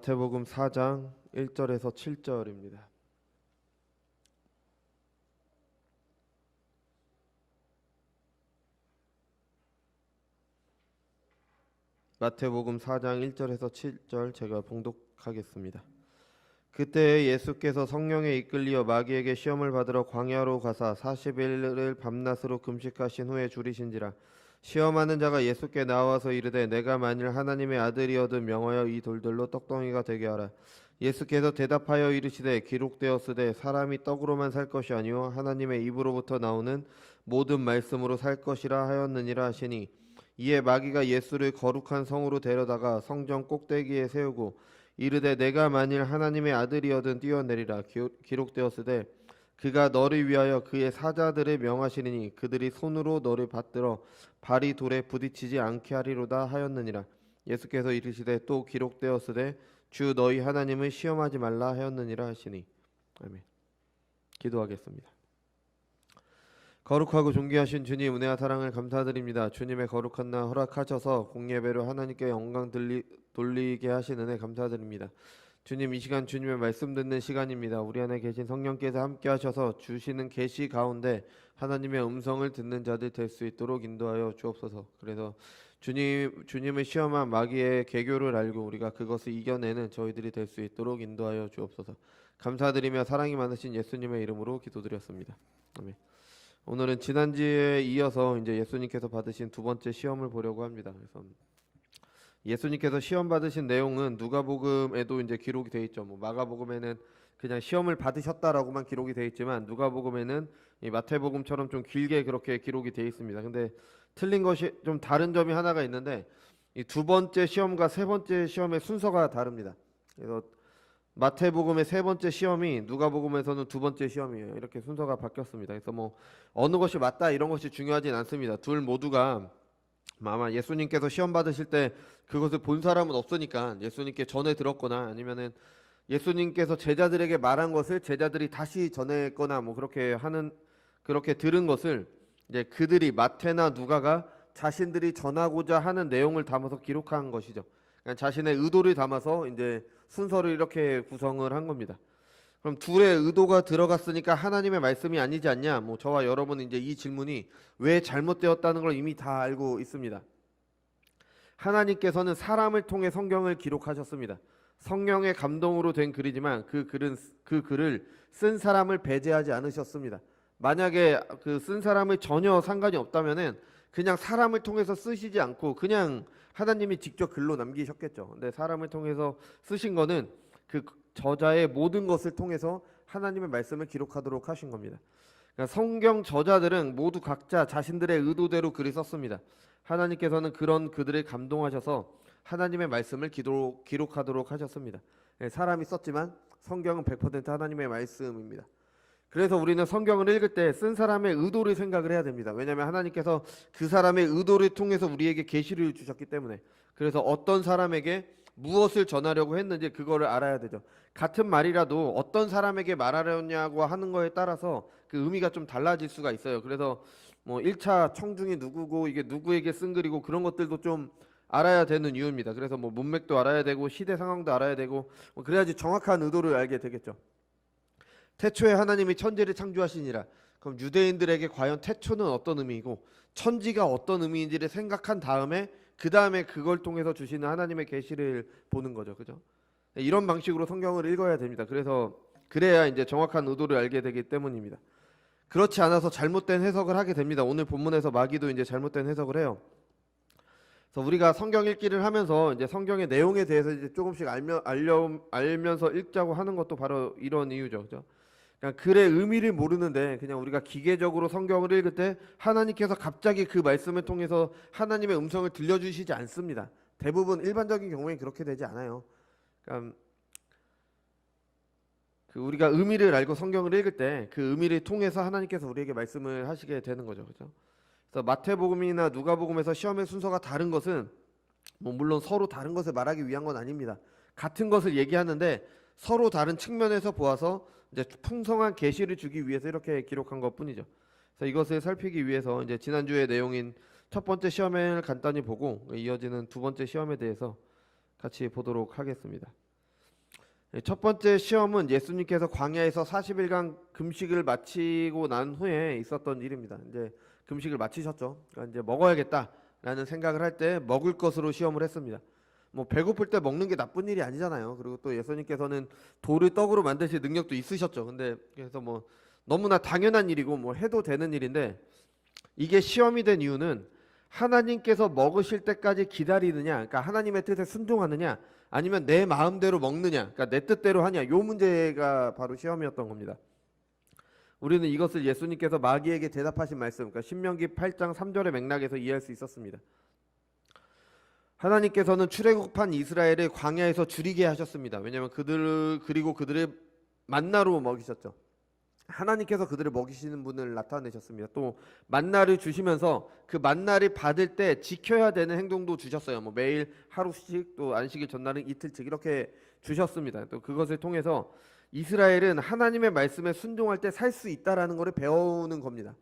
마태복음 4장 1절에서 7절입니다. 마태복음 4장 1절에서 7절 제가 봉독하겠습니다. 그때 예수께서 성령에 이끌리어 마귀에게 시험을 받으러 광야로 가사 40일을 밤낮으로 금식하신 후에 줄이신지라. 시험하는 자가 예수께 나와서 이르되 내가 만일 하나님의 아들이어든 명하여 이 돌들로 떡덩이가 되게 하라. 예수께서 대답하여 이르시되 기록되었으되 사람이 떡으로만 살 것이 아니요 하나님의 입으로부터 나오는 모든 말씀으로 살 것이라 하였느니라 하시니, 이에 마귀가 예수를 거룩한 성으로 데려다가 성전 꼭대기에 세우고 이르되 내가 만일 하나님의 아들이어든 뛰어내리라. 기록되었으되 그가 너를 위하여 그의 사자들을 명하시리니 그들이 손으로 너를 받들어 발이 돌에 부딪히지 않게 하리로다 하였느니라. 예수께서 이르시되 또 기록되었으되 주 너희 하나님을 시험하지 말라 하였느니라 하시니. 아멘. 기도하겠습니다. 거룩하고 존귀하신 주님, 은혜와 사랑을 감사드립니다. 주님의 거룩한 날 허락하셔서 공예배로 하나님께 영광 돌리게 하신 은혜 감사드립니다. 주님, 이 시간 주님의 말씀 듣는 시간입니다. 우리 안에 계신 성령께서 함께 하셔서 주시는 계시 가운데 하나님의 음성을 듣는 자들 될 수 있도록 인도하여 주옵소서. 그래서 주님을 시험한 마귀의 계교를 알고 우리가 그것을 이겨내는 저희들이 될 수 있도록 인도하여 주옵소서. 감사드리며 사랑이 많으신 예수님의 이름으로 기도드렸습니다. 아멘. 오늘은 지난주에 이어서 이제 예수님께서 받으신 두 번째 시험을 보려고 합니다. 그래서 예수님께서 시험 받으신 내용은 누가복음에도 이제 기록이 돼 있죠. 마가복음에는 그냥 시험을 받으셨다라고만 기록이 돼 있지만 누가복음에는 이 마태복음처럼 좀 길게 그렇게 기록이 돼 있습니다. 근데 틀린 것이 좀 다른 점이 하나가 있는데, 이 두 번째 시험과 세 번째 시험의 순서가 다릅니다. 그래서 마태복음의 세 번째 시험이 누가복음에서는 두 번째 시험이에요. 이렇게 순서가 바뀌었습니다. 그래서 어느 것이 맞다 이런 것이 중요하진 않습니다. 둘 모두가 아마 예수님께서 시험 받으실 때 그것을 본 사람은 없으니까 예수님께 전해 들었거나 아니면은 예수님께서 제자들에게 말한 것을 제자들이 다시 전했거나 그렇게 들은 것을 이제 그들이 마태나 누가가 자신들이 전하고자 하는 내용을 담아서 기록한 것이죠. 그러니까 자신의 의도를 담아서 이제 순서를 이렇게 구성을 한 겁니다. 그럼 둘의 의도가 들어갔으니까 하나님의 말씀이 아니지 않냐? 저와 여러분은 이제 이 질문이 왜 잘못되었다는 걸 이미 다 알고 있습니다. 하나님께서는 사람을 통해 성경을 기록하셨습니다. 성령의 감동으로 된 글이지만 그 글을 쓴 사람을 배제하지 않으셨습니다. 만약에 그 쓴 사람을 전혀 상관이 없다면은 그냥 사람을 통해서 쓰시지 않고 그냥 하나님이 직접 글로 남기셨겠죠. 근데 사람을 통해서 쓰신 거는 그 저자의 모든 것을 통해서 하나님의 말씀을 기록하도록 하신 겁니다. 그러니까 성경 저자들은 모두 각자 자신들의 의도대로 글을 썼습니다. 하나님께서는 그런 그들을 감동하셔서 하나님의 말씀을 기록하도록 하셨습니다. 사람이 썼지만 성경은 100% 하나님의 말씀입니다. 그래서 우리는 성경을 읽을 때 쓴 사람의 의도를 생각을 해야 됩니다. 왜냐하면 하나님께서 그 사람의 의도를 통해서 우리에게 계시를 주셨기 때문에. 그래서 어떤 사람에게 무엇을 전하려고 했는지 그거를 알아야 되죠. 같은 말이라도 어떤 사람에게 말하려냐고 하는 거에 따라서 그 의미가 좀 달라질 수가 있어요. 그래서 1차 청중이 누구고 이게 누구에게 쓴 글이고 그런 것들도 좀 알아야 되는 이유입니다. 그래서 문맥도 알아야 되고 시대 상황도 알아야 되고 그래야지 정확한 의도를 알게 되겠죠. 태초에 하나님이 천지를 창조하시니라. 그럼 유대인들에게 과연 태초는 어떤 의미이고 천지가 어떤 의미인지를 생각한 다음에 그 다음에 그걸 통해서 주시는 하나님의 계시를 보는 거죠. 그죠? 이런 방식으로 성경을 읽어야 됩니다. 그래야 이제 정확한 의도를 알게 되기 때문입니다. 그렇지 않아서 잘못된 해석을 하게 됩니다. 오늘 본문에서 마귀도 이제 잘못된 해석을 해요. 그래서 우리가 성경 읽기를 하면서 이제 성경의 내용에 대해서 이제 조금씩 알면서 읽자고 하는 것도 바로 이런 이유죠. 그죠? 그냥 글의 의미를 모르는데 그냥 우리가 기계적으로 성경을 읽을 때 하나님께서 갑자기 그 말씀을 통해서 하나님의 음성을 들려주시지 않습니다. 대부분 일반적인 경우에 그렇게 되지 않아요. 그러니까 우리가 의미를 알고 성경을 읽을 때 그 의미를 통해서 하나님께서 우리에게 말씀을 하시게 되는 거죠. 그렇죠? 그래서 마태복음이나 누가복음에서 시험의 순서가 다른 것은 물론 서로 다른 것을 말하기 위한 건 아닙니다. 같은 것을 얘기하는데 서로 다른 측면에서 보아서 이제 풍성한 계시를 주기 위해서 이렇게 기록한 것뿐이죠. 그래서 이것을 살피기 위해서 이제 지난주의 내용인 첫 번째 시험을 간단히 보고 이어지는 두 번째 시험에 대해서 같이 보도록 하겠습니다. 첫 번째 시험은 예수님께서 광야에서 40일간 금식을 마치고 난 후에 있었던 일입니다. 이제 금식을 마치셨죠. 그러니까 이제 먹어야겠다라는 생각을 할 때 먹을 것으로 시험을 했습니다. 뭐 배고플 때 먹는 게 나쁜 일이 아니잖아요. 그리고 또 예수님께서는 돌을 떡으로 만드실 능력도 있으셨죠. 근데 그래서 뭐 너무나 당연한 일이고 뭐 해도 되는 일인데, 이게 시험이 된 이유는 하나님께서 먹으실 때까지 기다리느냐, 그러니까 하나님의 뜻에 순종하느냐, 아니면 내 마음대로 먹느냐, 그러니까 내 뜻대로 하냐, 요 문제가 바로 시험이었던 겁니다. 우리는 이것을 예수님께서 마귀에게 대답하신 말씀, 그러니까 신명기 8장 3절의 맥락에서 이해할 수 있었습니다. 하나님께서는 출애굽한 이스라엘을 광야에서 줄이게 하셨습니다. 왜냐하면 그들을 만나로 먹이셨죠. 하나님께서 그들을 먹이시는 분을 나타내셨습니다. 또 만나를 주시면서 그 만나를 받을 때 지켜야 되는 행동도 주셨어요. 뭐 매일 하루씩, 또 안식일 전날은 이틀씩 이렇게 주셨습니다. 또 그것을 통해서 이스라엘은 하나님의 말씀에 순종할 때 살 수 있다라는 것을 배우는 겁니다.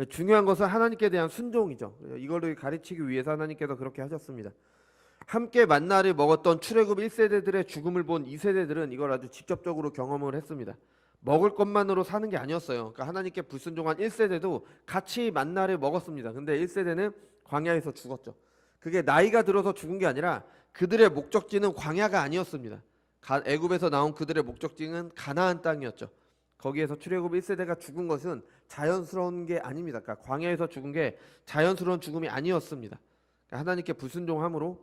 중요한 것은 하나님께 대한 순종이죠. 이거를 가르치기 위해서 하나님께서 그렇게 하셨습니다. 함께 만나를 먹었던 출애굽 1세대들의 죽음을 본 2세대들은 이걸 아주 직접적으로 경험을 했습니다. 먹을 것만으로 사는 게 아니었어요. 그러니까 하나님께 불순종한 1세대도 같이 만나를 먹었습니다. 근데 1세대는 광야에서 죽었죠. 그게 나이가 들어서 죽은 게 아니라 그들의 목적지는 광야가 아니었습니다. 애굽에서 나온 그들의 목적지는 가나안 땅이었죠. 거기에서 출애굽 1세대가 죽은 것은 자연스러운 게 아닙니다. 그러니까 광야에서 죽은 게 자연스러운 죽음이 아니었습니다. 그러니까 하나님께 불순종함으로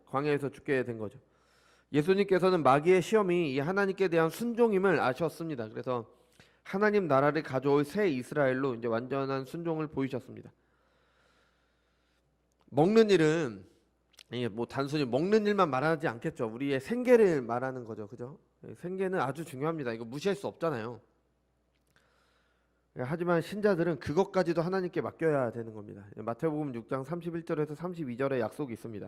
광야에서 죽게 된 거죠. 예수님께서는 마귀의 시험이 이 하나님께 대한 순종임을 아셨습니다. 그래서 하나님 나라를 가져올 새 이스라엘로 이제 완전한 순종을 보이셨습니다. 먹는 일은 뭐 단순히 먹는 일만 말하지 않겠죠. 우리의 생계를 말하는 거죠. 그죠? 생계는 아주 중요합니다. 이거 무시할 수 없잖아요. 하지만 신자들은 그것까지도 하나님께 맡겨야 되는 겁니다. 마태복음 6장 31절에서 32절에 약속이 있습니다.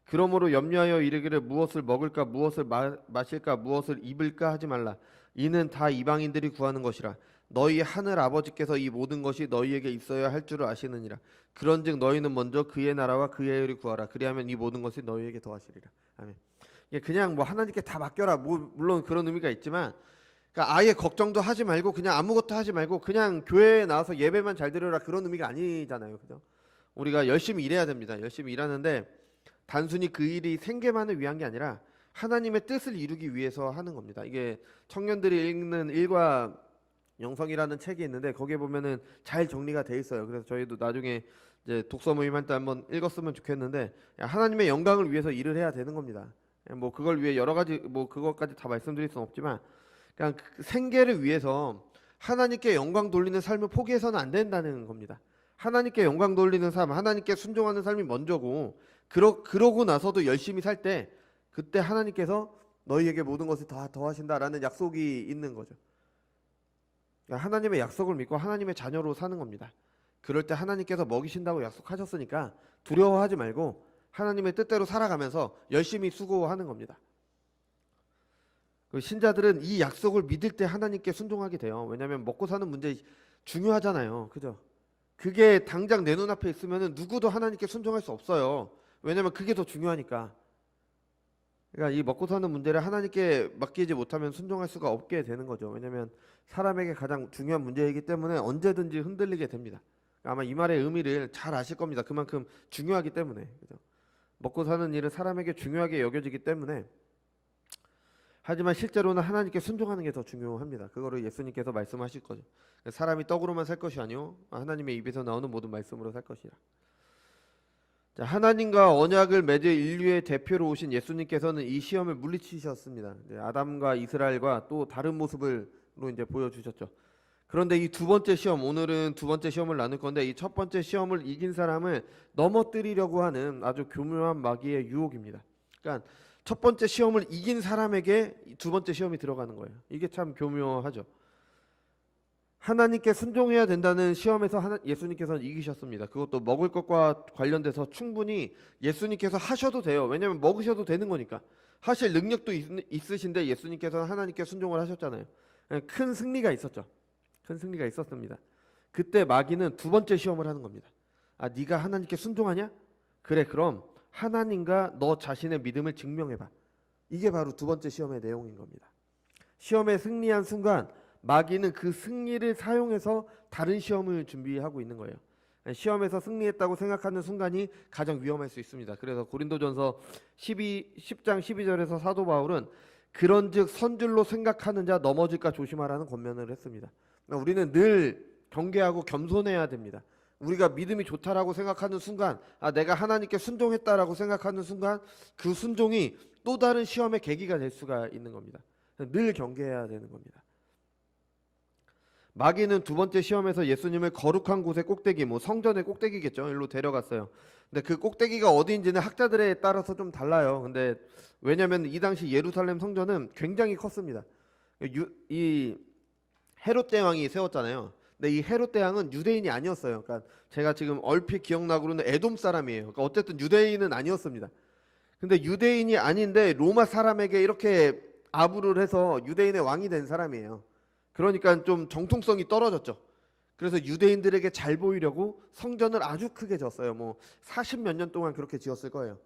그러므로 염려하여 이르기를 무엇을 먹을까, 무엇을 마실까, 무엇을 입을까 하지 말라. 이는 다 이방인들이 구하는 것이라. 너희 하늘 아버지께서 이 모든 것이 너희에게 있어야 할 줄을 아시느니라. 그런즉 너희는 먼저 그의 나라와 그의 의를 구하라. 그리하면 이 모든 것이 너희에게 더하시리라. 아멘. 그냥 뭐 하나님께 다 맡겨라. 물론 그런 의미가 있지만, 그러니까 아예 걱정도 하지 말고 그냥 아무것도 하지 말고 그냥 교회에 나와서 예배만 잘 드려라, 그런 의미가 아니잖아요. 그죠? 우리가 열심히 일해야 됩니다. 열심히 일하는데 단순히 그 일이 생계만을 위한 게 아니라 하나님의 뜻을 이루기 위해서 하는 겁니다. 이게 청년들이 읽는 일과 영성이라는 책이 있는데 거기에 보면은 잘 정리가 돼 있어요. 그래서 저희도 나중에 이제 독서 모임할 때 한번 읽었으면 좋겠는데, 하나님의 영광을 위해서 일을 해야 되는 겁니다. 뭐 그걸 위해 여러 가지 뭐 그것까지 다 말씀드릴 수는 없지만, 그냥 그 생계를 위해서 하나님께 영광 돌리는 삶을 포기해서는 안 된다는 겁니다. 하나님께 영광 돌리는 삶, 하나님께 순종하는 삶이 먼저고, 그러고 나서도 열심히 살 때 그때 하나님께서 너희에게 모든 것을 다 더하신다라는 약속이 있는 거죠. 그러니까 하나님의 약속을 믿고 하나님의 자녀로 사는 겁니다. 그럴 때 하나님께서 먹이신다고 약속하셨으니까 두려워하지 말고 하나님의 뜻대로 살아가면서 열심히 수고하는 겁니다. 신자들은 이 약속을 믿을 때 하나님께 순종하게 돼요. 왜냐하면 먹고 사는 문제 중요하잖아요. 그죠? 그게 당장 내 눈앞에 있으면 누구도 하나님께 순종할 수 없어요. 왜냐하면 그게 더 중요하니까. 그러니까 이 먹고 사는 문제를 하나님께 맡기지 못하면 순종할 수가 없게 되는 거죠. 왜냐하면 사람에게 가장 중요한 문제이기 때문에 언제든지 흔들리게 됩니다. 아마 이 말의 의미를 잘 아실 겁니다. 그만큼 중요하기 때문에. 그죠? 먹고 사는 일은 사람에게 중요하게 여겨지기 때문에. 하지만 실제로는 하나님께 순종하는 게 더 중요합니다. 그거를 예수님께서 말씀하실 거죠. 사람이 떡으로만 살 것이 아니요 하나님의 입에서 나오는 모든 말씀으로 살 것이라. 자, 하나님과 언약을 맺을 인류의 대표로 오신 예수님께서는 이 시험을 물리치셨습니다. 아담과 이스라엘과 또 다른 모습으로 이제 보여주셨죠. 그런데 이 두 번째 시험, 오늘은 두 번째 시험을 나눌 건데, 이 첫 번째 시험을 이긴 사람을 넘어뜨리려고 하는 아주 교묘한 마귀의 유혹입니다. 그러니까 첫 번째 시험을 이긴 사람에게 두 번째 시험이 들어가는 거예요. 이게 참 교묘하죠. 하나님께 순종해야 된다는 시험에서 예수님께서는 이기셨습니다. 그것도 먹을 것과 관련돼서 충분히 예수님께서 하셔도 돼요. 왜냐하면 먹으셔도 되는 거니까. 하실 능력도 있으신데 예수님께서는 하나님께 순종을 하셨잖아요. 큰 승리가 있었죠. 큰 승리가 있었습니다. 그때 마귀는 두 번째 시험을 하는 겁니다. 아, 네가 하나님께 순종하냐? 그래, 그럼 하나님과 너 자신의 믿음을 증명해봐. 이게 바로 두 번째 시험의 내용인 겁니다. 시험에 승리한 순간 마귀는 그 승리를 사용해서 다른 시험을 준비하고 있는 거예요. 시험에서 승리했다고 생각하는 순간이 가장 위험할 수 있습니다. 그래서 고린도전서 10장 12절에서 사도 바울은 그런즉 선줄로 생각하는 자 넘어질까 조심하라는 권면을 했습니다. 우리는 늘 경계하고 겸손해야 됩니다. 우리가 믿음이 좋다라고 생각하는 순간, 내가 하나님께 순종했다라고 생각하는 순간 그 순종이 또 다른 시험의 계기가 될 수가 있는 겁니다. 늘 경계해야 되는 겁니다. 마귀는 두 번째 시험에서 예수님을 거룩한 곳의 꼭대기, 성전의 꼭대기겠죠. 일로 데려갔어요. 근데 그 꼭대기가 어디인지는 학자들에 따라서 좀 달라요. 근데 왜냐하면 이 당시 예루살렘 성전은 굉장히 컸습니다. 이 헤롯 대왕이 세웠잖아요. 근데 이 헤롯 대왕은 유대인이 아니었어요. 그러니까 제가 지금 얼핏 기억나고는 에돔 사람이에요. 그러니까 어쨌든 유대인은 아니었습니다. 근데 유대인이 아닌데 로마 사람에게 이렇게 아부를 해서 유대인의 왕이 된 사람이에요. 그러니까 좀 정통성이 떨어졌죠. 그래서 유대인들에게 잘 보이려고 성전을 아주 크게 졌어요. 40몇 년 동안 그렇게 지었을 거예요.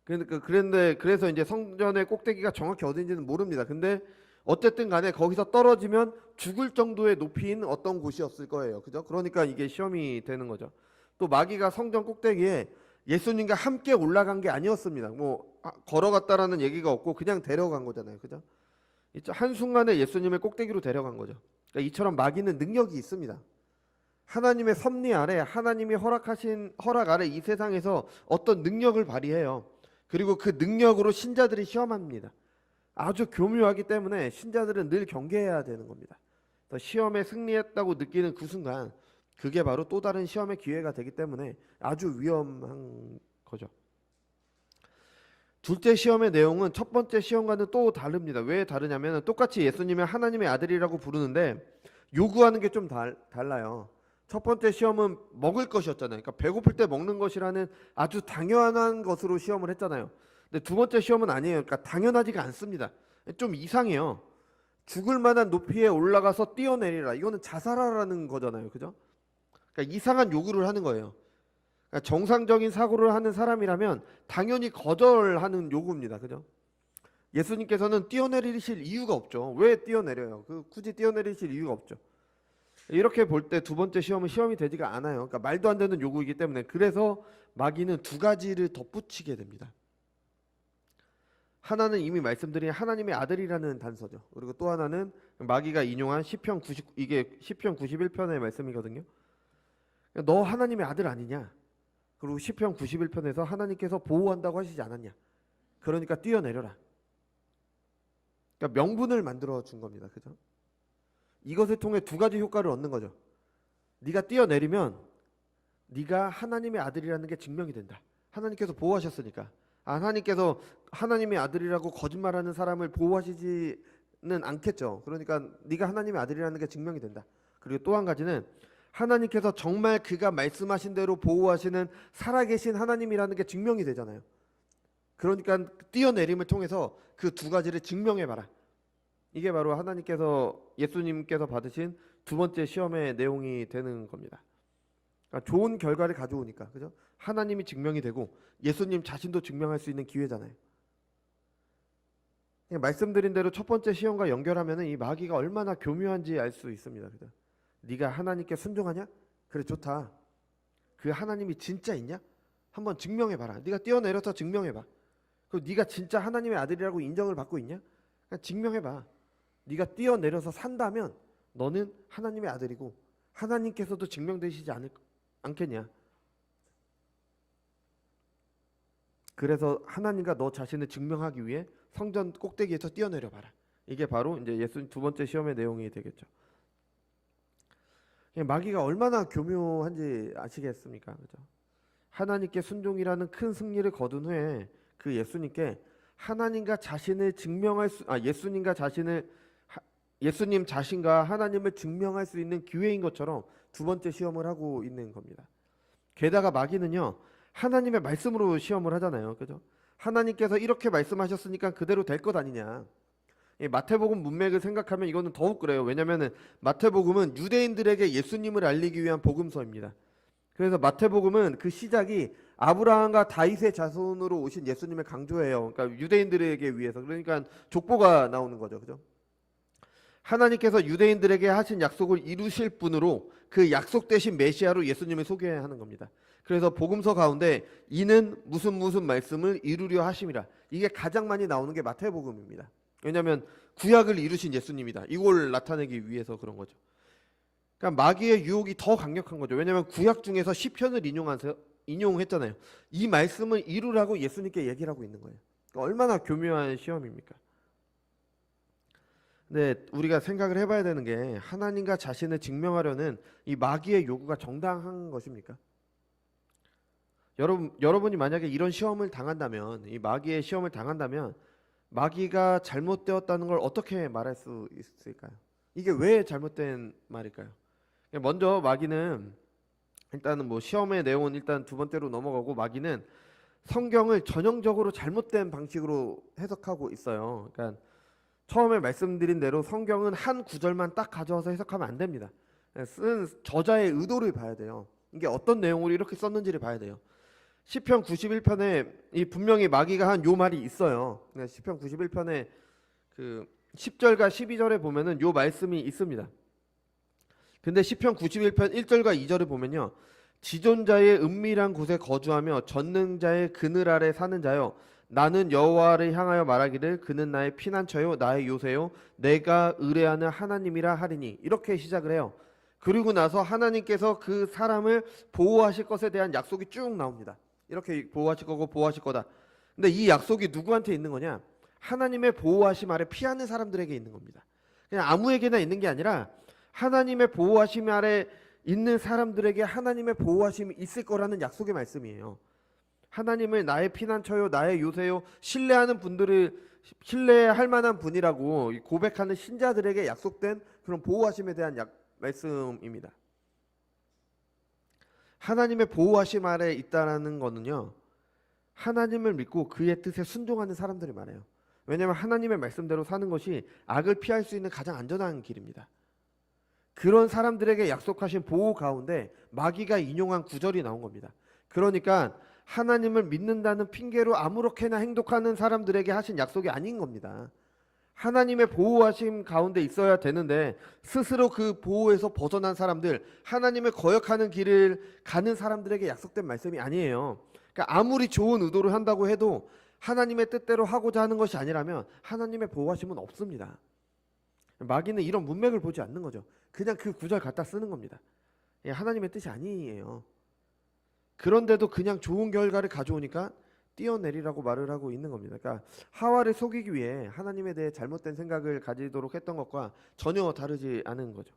그런데 그래서 이제 성전의 꼭대기가 정확히 어딘지는 모릅니다. 근데 어쨌든 간에 거기서 떨어지면 죽을 정도의 높이인 어떤 곳이었을 거예요. 그죠? 그러니까 이게 시험이 되는 거죠. 또 마귀가 성전 꼭대기에 예수님과 함께 올라간 게 아니었습니다. 걸어갔다라는 얘기가 없고 그냥 데려간 거잖아요. 그죠? 한순간에 예수님을 꼭대기로 데려간 거죠. 그러니까 이처럼 마귀는 능력이 있습니다. 하나님의 섭리 아래, 하나님이 허락 아래 이 세상에서 어떤 능력을 발휘해요. 그리고 그 능력으로 신자들이 시험합니다. 아주 교묘하기 때문에 신자들은 늘 경계해야 되는 겁니다. 시험에 승리했다고 느끼는 그 순간 그게 바로 또 다른 시험의 기회가 되기 때문에 아주 위험한 거죠. 둘째 시험의 내용은 첫 번째 시험과는 또 다릅니다. 왜 다르냐면 똑같이 예수님을 하나님의 아들이라고 부르는데 요구하는 게 좀 달라요. 첫 번째 시험은 먹을 것이었잖아요. 그러니까 배고플 때 먹는 것이라는 아주 당연한 것으로 시험을 했잖아요. 근데 두 번째 시험은 아니에요. 그러니까 당연하지가 않습니다. 좀 이상해요. 죽을 만한 높이에 올라가서 뛰어내리라. 이거는 자살하라는 거잖아요. 그죠? 그러니까 이상한 요구를 하는 거예요. 그러니까 정상적인 사고를 하는 사람이라면 당연히 거절하는 요구입니다. 그죠? 예수님께서는 뛰어내리실 이유가 없죠. 왜 뛰어내려요? 굳이 뛰어내리실 이유가 없죠. 이렇게 볼 때 두 번째 시험은 시험이 되지가 않아요. 그러니까 말도 안 되는 요구이기 때문에. 그래서 마귀는 두 가지를 덧붙이게 됩니다. 하나는 이미 말씀드린 하나님의 아들이라는 단서죠. 그리고 또 하나는 마귀가 인용한 시편 90, 이게 시편 91편의 말씀이거든요. 너 하나님의 아들 아니냐? 그리고 시편 91편에서 하나님께서 보호한다고 하시지 않았냐? 그러니까 뛰어내려라. 그러니까 명분을 만들어 준 겁니다. 그죠? 이것을 통해 두 가지 효과를 얻는 거죠. 네가 뛰어내리면 네가 하나님의 아들이라는 게 증명이 된다. 하나님께서 보호하셨으니까. 하나님께서 하나님의 아들이라고 거짓말하는 사람을 보호하시지는 않겠죠. 그러니까 네가 하나님의 아들이라는 게 증명이 된다. 그리고 또 한 가지는 하나님께서 정말 그가 말씀하신 대로 보호하시는 살아계신 하나님이라는 게 증명이 되잖아요. 그러니까 뛰어내림을 통해서 그 두 가지를 증명해봐라. 이게 바로 하나님께서 예수님께서 받으신 두 번째 시험의 내용이 되는 겁니다. 그러니까 좋은 결과를 가져오니까, 그죠? 하나님이 증명이 되고 예수님 자신도 증명할 수 있는 기회잖아요. 말씀드린 대로 첫 번째 시험과 연결하면 이 마귀가 얼마나 교묘한지 알 수 있습니다. 그죠? 네가 하나님께 순종하냐? 그래, 좋다. 그 하나님이 진짜 있냐? 한번 증명해봐라. 네가 뛰어내려서 증명해봐. 그리고 네가 진짜 하나님의 아들이라고 인정을 받고 있냐? 그냥 증명해봐. 네가 뛰어내려서 산다면 너는 하나님의 아들이고 하나님께서도 증명되시지 않겠냐? 그래서 하나님과 너 자신을 증명하기 위해 성전 꼭대기에서 뛰어내려봐라. 이게 바로 이제 예수님 두 번째 시험의 내용이 되겠죠. 마귀가 얼마나 교묘한지 아시겠습니까? 그죠? 하나님께 순종이라는 큰 승리를 거둔 후에 그 예수님께 하나님과 자신을 증명할 수, 예수님 자신과 하나님을 증명할 수 있는 기회인 것처럼 두 번째 시험을 하고 있는 겁니다. 게다가 마귀는요, 하나님의 말씀으로 시험을 하잖아요. 그죠? 하나님께서 이렇게 말씀하셨으니까 그대로 될 것 아니냐. 마태복음 문맥을 생각하면 이거는 더욱 그래요. 왜냐하면 마태복음은 유대인들에게 예수님을 알리기 위한 복음서입니다. 그래서 마태복음은 그 시작이 아브라함과 다윗의 자손으로 오신 예수님을 강조해요. 그러니까 유대인들에게 위해서. 그러니까 족보가 나오는 거죠. 그죠? 하나님께서 유대인들에게 하신 약속을 이루실 분으로 그 약속 대신 메시아로 예수님을 소개하는 겁니다. 그래서 복음서 가운데 이는 무슨 말씀을 이루려 하심이라. 이게 가장 많이 나오는 게 마태복음입니다. 왜냐하면 구약을 이루신 예수님이다. 이걸 나타내기 위해서 그런 거죠. 그러니까 마귀의 유혹이 더 강력한 거죠. 왜냐하면 구약 중에서 시편을 인용했잖아요. 이 말씀을 이루라고 예수님께 얘기를 하고 있는 거예요. 그러니까 얼마나 교묘한 시험입니까? 근데 우리가 생각을 해봐야 되는 게 하나님과 자신을 증명하려는 이 마귀의 요구가 정당한 것입니까? 여러분이 만약에 이런 시험을 당한다면, 이 마귀의 시험을 당한다면 마귀가 잘못되었다는 걸 어떻게 말할 수 있을까요? 이게 왜 잘못된 말일까요? 먼저 마귀는 일단은 뭐 시험의 내용은 일단 두 번째로 넘어가고, 마귀는 성경을 전형적으로 잘못된 방식으로 해석하고 있어요. 그러니까 처음에 말씀드린 대로 성경은 한 구절만 딱 가져와서 해석하면 안 됩니다. 쓴 저자의 의도를 봐야 돼요. 이게 어떤 내용으로 이렇게 썼는지를 봐야 돼요. 시편 91편에 이 분명히 마귀가 한 요 말이 있어요. 시편 91편에 그 10절과 12절에 보면은 요 말씀이 있습니다. 근데 시편 91편 1절과 2절을 보면요, 지존자의 은밀한 곳에 거주하며 전능자의 그늘 아래 사는 자여, 나는 여호와를 향하여 말하기를 그는 나의 피난처요 나의 요새요 내가 의뢰하는 하나님이라 하리니. 이렇게 시작을 해요. 그리고 나서 하나님께서 그 사람을 보호하실 것에 대한 약속이 쭉 나옵니다. 이렇게 보호하실 거고 보호하실 거다. 근데 이 약속이 누구한테 있는 거냐? 하나님의 보호하심 아래 피하는 사람들에게 있는 겁니다. 그냥 아무에게나 있는 게 아니라 하나님의 보호하심 아래 있는 사람들에게 하나님의 보호하심이 있을 거라는 약속의 말씀이에요. 하나님을 나의 피난처요 나의 요새요 신뢰하는 분들을 신뢰할 만한 분이라고 고백하는 신자들에게 약속된 그런 보호하심에 대한 말씀입니다. 하나님의 보호하심 아래 있다라는 거는요, 하나님을 믿고 그의 뜻에 순종하는 사람들이 말해요. 왜냐하면 하나님의 말씀대로 사는 것이 악을 피할 수 있는 가장 안전한 길입니다. 그런 사람들에게 약속하신 보호 가운데 마귀가 인용한 구절이 나온 겁니다. 그러니까 하나님을 믿는다는 핑계로 아무렇게나 행동하는 사람들에게 하신 약속이 아닌 겁니다. 하나님의 보호하심 가운데 있어야 되는데 스스로 그 보호에서 벗어난 사람들, 하나님을 거역하는 길을 가는 사람들에게 약속된 말씀이 아니에요. 그러니까 아무리 좋은 의도를 한다고 해도 하나님의 뜻대로 하고자 하는 것이 아니라면 하나님의 보호하심은 없습니다. 마귀는 이런 문맥을 보지 않는 거죠. 그냥 그 구절 갖다 쓰는 겁니다. 하나님의 뜻이 아니에요. 그런데도 그냥 좋은 결과를 가져오니까 뛰어내리라고 말을 하고 있는 겁니다. 그러니까 하와를 속이기 위해 하나님에 대해 잘못된 생각을 가지도록 했던 것과 전혀 다르지 않은 거죠.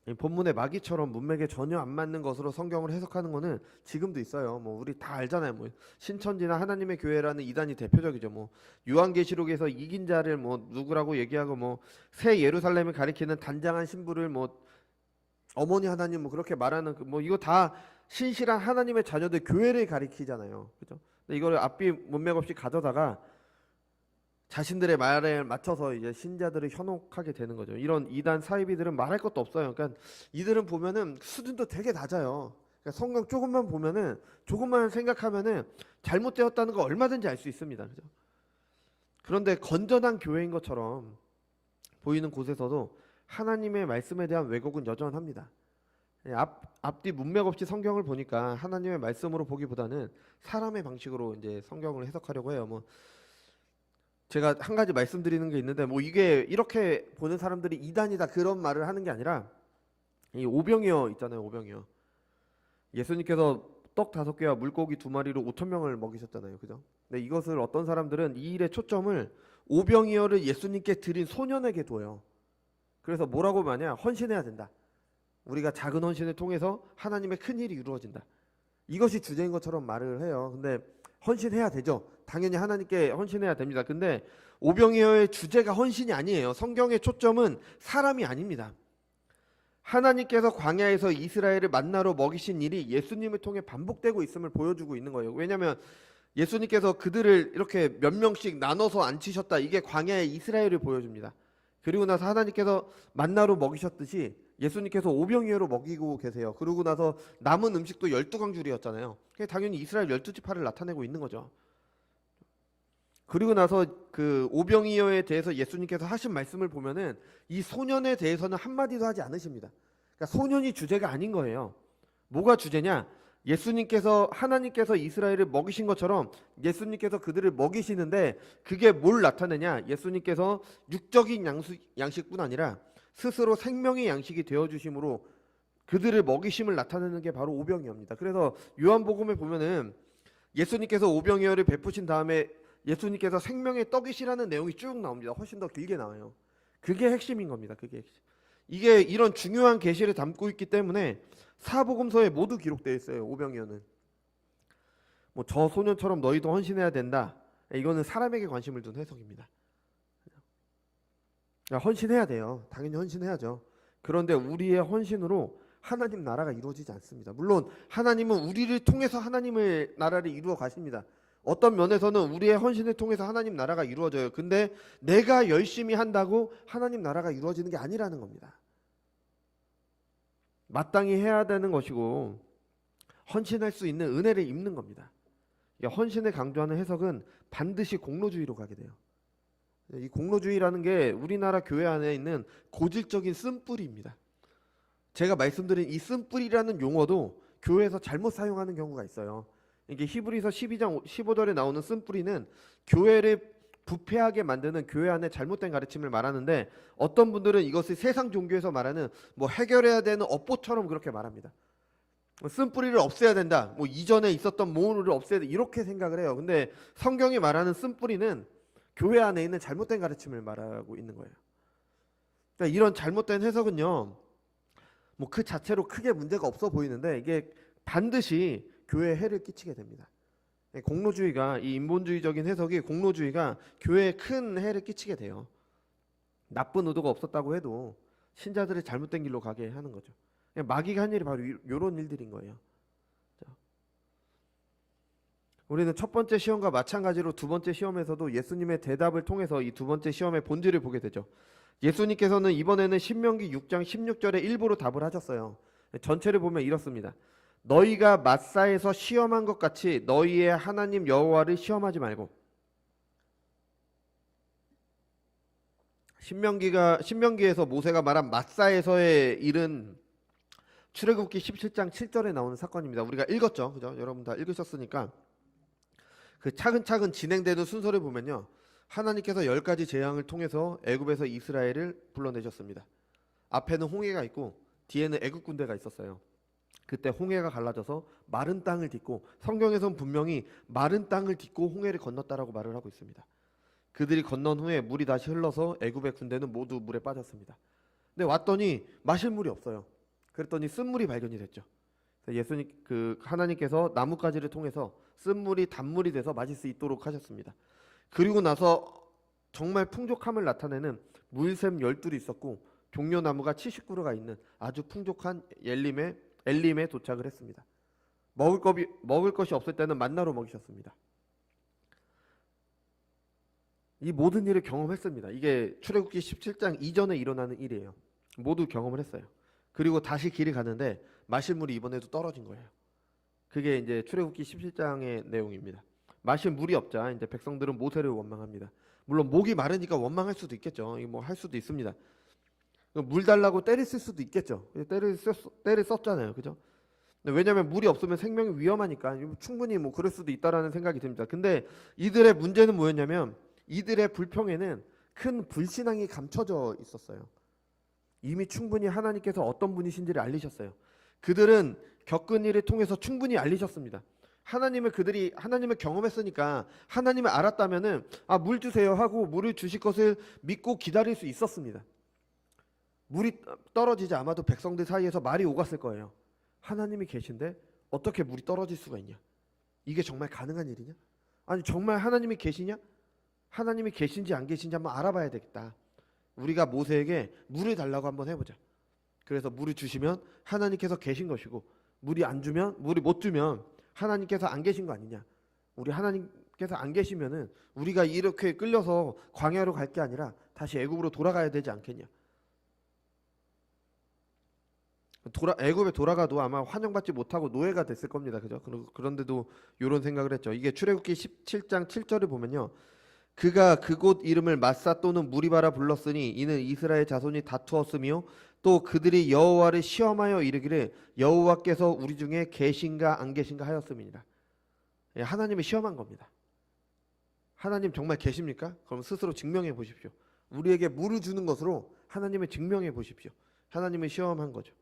이 본문의 마귀처럼 문맥에 전혀 안 맞는 것으로 성경을 해석하는 거는 지금도 있어요. 뭐 우리 다 알잖아요. 뭐 신천지나 하나님의 교회라는 이단이 대표적이죠. 뭐 요한계시록에서 이긴 자를 뭐 누구라고 얘기하고, 뭐 새 예루살렘을 가리키는 단장한 신부를 뭐 어머니 하나님 뭐 그렇게 말하는 뭐 이거 다 신실한 하나님의 자녀들 교회를 가리키잖아요. 그죠? 근데 이거를 앞뒤 문맥 없이 가져다가 자신들의 말에 맞춰서 이제 신자들을 현혹하게 되는 거죠. 이런 이단 사이비들은 말할 것도 없어요. 그러니까 이들은 보면은 수준도 되게 낮아요. 그러니까 성경 조금만 보면은, 조금만 생각하면은 잘못되었다는 거 얼마든지 알 수 있습니다. 그죠? 그런데 건전한 교회인 것처럼 보이는 곳에서도 하나님의 말씀에 대한 왜곡은 여전합니다. 앞뒤 문맥 없이 성경을 보니까 하나님의 말씀으로 보기보다는 사람의 방식으로 이제 성경을 해석하려고 해요. 뭐 제가 한 가지 말씀드리는 게 있는데, 뭐 이게 이렇게 보는 사람들이 이단이다 그런 말을 하는 게 아니라, 이 오병이어 있잖아요. 오병이어. 예수님께서 떡 5개와 물고기 2마리로 5,000명을 먹이셨잖아요. 그죠? 근데 이것을 어떤 사람들은 이 일의 초점을 오병이어를 예수님께 드린 소년에게 둬요. 그래서 뭐라고 말하냐? 헌신해야 된다. 우리가 작은 헌신을 통해서 하나님의 큰 일이 이루어진다. 이것이 주제인 것처럼 말을 해요. 근데 헌신해야 되죠. 당연히 하나님께 헌신해야 됩니다. 근데 오병이어의 주제가 헌신이 아니에요. 성경의 초점은 사람이 아닙니다. 하나님께서 광야에서 이스라엘을 만나러 먹이신 일이 예수님을 통해 반복되고 있음을 보여주고 있는 거예요. 왜냐하면 예수님께서 그들을 이렇게 몇 명씩 나눠서 앉히셨다. 이게 광야의 이스라엘을 보여줍니다. 그리고 나서 하나님께서 만나러 먹이셨듯이 예수님께서 오병이어로 먹이고 계세요. 그러고 나서 남은 음식도 12광줄이었잖아요. 당연히 이스라엘 12지파를 나타내고 있는 거죠. 그리고 나서 그 오병이어에 대해서 예수님께서 하신 말씀을 보면은 이 소년에 대해서는 한마디도 하지 않으십니다. 그러니까 소년이 주제가 아닌 거예요. 뭐가 주제냐? 예수님께서 하나님께서 이스라엘을 먹이신 것처럼 예수님께서 그들을 먹이시는데 그게 뭘 나타내냐? 예수님께서 육적인 양식뿐 아니라 스스로 생명의 양식이 되어 주심으로 그들을 먹이심을 나타내는 게 바로 오병이어입니다. 그래서 요한복음에 보면은 예수님께서 오병이어를 베푸신 다음에 예수님께서 생명의 떡이시라는 내용이 쭉 나옵니다. 훨씬 더 길게 나와요. 그게 핵심인 겁니다. 그게 핵심. 이게 이런 중요한 계시를 담고 있기 때문에 사복음서에 모두 기록되어 있어요. 오병이어는 뭐 저 소년처럼 너희도 헌신해야 된다. 이거는 사람에게 관심을 둔 해석입니다. 헌신해야 돼요. 당연히 헌신해야죠. 그런데 우리의 헌신으로 하나님 나라가 이루어지지 않습니다. 물론 하나님은 우리를 통해서 하나님의 나라를 이루어 가십니다. 어떤 면에서는 우리의 헌신을 통해서 하나님 나라가 이루어져요. 근데 내가 열심히 한다고 하나님 나라가 이루어지는 게 아니라는 겁니다. 마땅히 해야 되는 것이고 헌신할 수 있는 은혜를 입는 겁니다. 헌신을 강조하는 해석은 반드시 공로주의로 가게 돼요. 이 공로주의라는 게 우리나라 교회 안에 있는 고질적인 쓴뿌리입니다. 제가 말씀드린 이 쓴뿌리라는 용어도 교회에서 잘못 사용하는 경우가 있어요. 이게 히브리서 12장 15절에 나오는 쓴뿌리는 교회를 부패하게 만드는 교회 안에 잘못된 가르침을 말하는데 어떤 분들은 이것을 세상 종교에서 말하는 뭐 해결해야 되는 업보처럼 그렇게 말합니다. 쓴뿌리를 없애야 된다. 뭐 이전에 있었던 모호를 없애야 된다. 이렇게 생각을 해요. 근데 성경이 말하는 쓴뿌리는 교회 안에 있는 잘못된 가르침을 말하고 있는 거예요. 그러니까 이런 잘못된 해석은요, 뭐 그 자체로 크게 문제가 없어 보이는데 이게 반드시 교회에 해를 끼치게 됩니다. 공로주의가 이 인본주의적인 해석이 공로주의가 교회에 큰 해를 끼치게 돼요. 나쁜 의도가 없었다고 해도 신자들을 잘못된 길로 가게 하는 거죠. 마귀가 한 일이 바로 이런 일들인 거예요. 우리는 첫 번째 시험과 마찬가지로 두 번째 시험에서도 예수님의 대답을 통해서 이 두 번째 시험의 본질을 보게 되죠. 예수님께서는 이번에는 신명기 6장 16절에 일부러 답을 하셨어요. 전체를 보면 이렇습니다. 너희가 마사에서 시험한 것 같이 너희의 하나님 여호와를 시험하지 말고. 신명기에서 모세가 말한 마사에서의 일은 출애굽기 17장 7절에 나오는 사건입니다. 우리가 읽었죠, 그죠? 여러분 다 읽으셨으니까 그 차근차근 진행되는 순서를 보면요, 하나님께서 10가지 재앙을 통해서 애굽에서 이스라엘을 불러내셨습니다. 앞에는 홍해가 있고 뒤에는 애굽 군대가 있었어요. 그때 홍해가 갈라져서 마른 땅을 딛고, 성경에서는 분명히 마른 땅을 딛고 홍해를 건넜다라고 말을 하고 있습니다. 그들이 건넌 후에 물이 다시 흘러서 애굽의 군대는 모두 물에 빠졌습니다. 근데 왔더니 마실 물이 없어요. 그랬더니 쓴물이 발견이 됐죠. 예수님 하나님께서 나뭇가지를 통해서 쓴물이 단물이 돼서 마실 수 있도록 하셨습니다. 그리고 나서 정말 풍족함을 나타내는 물샘 12이 있었고 종려나무가 70그루가 있는 아주 풍족한 엘림에 도착을 했습니다. 먹을 것이 없을 때는 만나로 먹이셨습니다. 이 모든 일을 경험했습니다. 이게 출애굽기 17장 이전에 일어나는 일이에요. 모두 경험을 했어요. 그리고 다시 길이 가는데 마실 물이 이번에도 떨어진 거예요. 그게 이제 출애굽기 17장의 내용입니다. 마실 물이 없자 이제 백성들은 모세를 원망합니다. 물론 목이 마르니까 원망할 수도 있겠죠. 뭐 할 수도 있습니다. 물 달라고 때를 쓸 수도 있겠죠. 때를 썼잖아요, 그죠? 왜냐하면 물이 없으면 생명이 위험하니까 충분히 뭐 그럴 수도 있다라는 생각이 듭니다. 근데 이들의 문제는 뭐였냐면 이들의 불평에는 큰 불신앙이 감춰져 있었어요. 이미 충분히 하나님께서 어떤 분이신지를 알리셨어요. 그들은 겪은 일을 통해서 충분히 알리셨습니다. 그들이 하나님을 경험했으니까 하나님을 알았다면은 물 주세요 하고 물을 주실 것을 믿고 기다릴 수 있었습니다. 물이 떨어지자 아마도 백성들 사이에서 말이 오갔을 거예요. 하나님이 계신데 어떻게 물이 떨어질 수가 있냐? 이게 정말 가능한 일이냐? 아니 정말 하나님이 계시냐? 하나님이 계신지 안 계신지 한번 알아봐야 되겠다. 우리가 모세에게 물을 달라고 한번 해보자. 그래서 물을 주시면 하나님께서 계신 것이고 물이 못 주면 하나님께서 안 계신 거 아니냐? 우리 하나님께서 안 계시면은 우리가 이렇게 끌려서 광야로 갈 게 아니라 다시 애굽으로 돌아가야 되지 않겠냐? 애굽에 돌아가도 아마 환영받지 못하고 노예가 됐을 겁니다. 그죠? 그런데도 이런 생각을 했죠. 이게 출애굽기 17장 7절을 보면요. 그가 그곳 이름을 마사 또는 무리바라 불렀으니 이는 이스라엘 자손이 다투었으며 또 그들이 여호와를 시험하여 이르기를 여호와께서 우리 중에 계신가 안 계신가 하였음이니라. 예, 하나님이 시험한 겁니다. 하나님 정말 계십니까? 그럼 스스로 증명해 보십시오. 우리에게 물을 주는 것으로 하나님을 증명해 보십시오. 하나님을 시험한 거죠.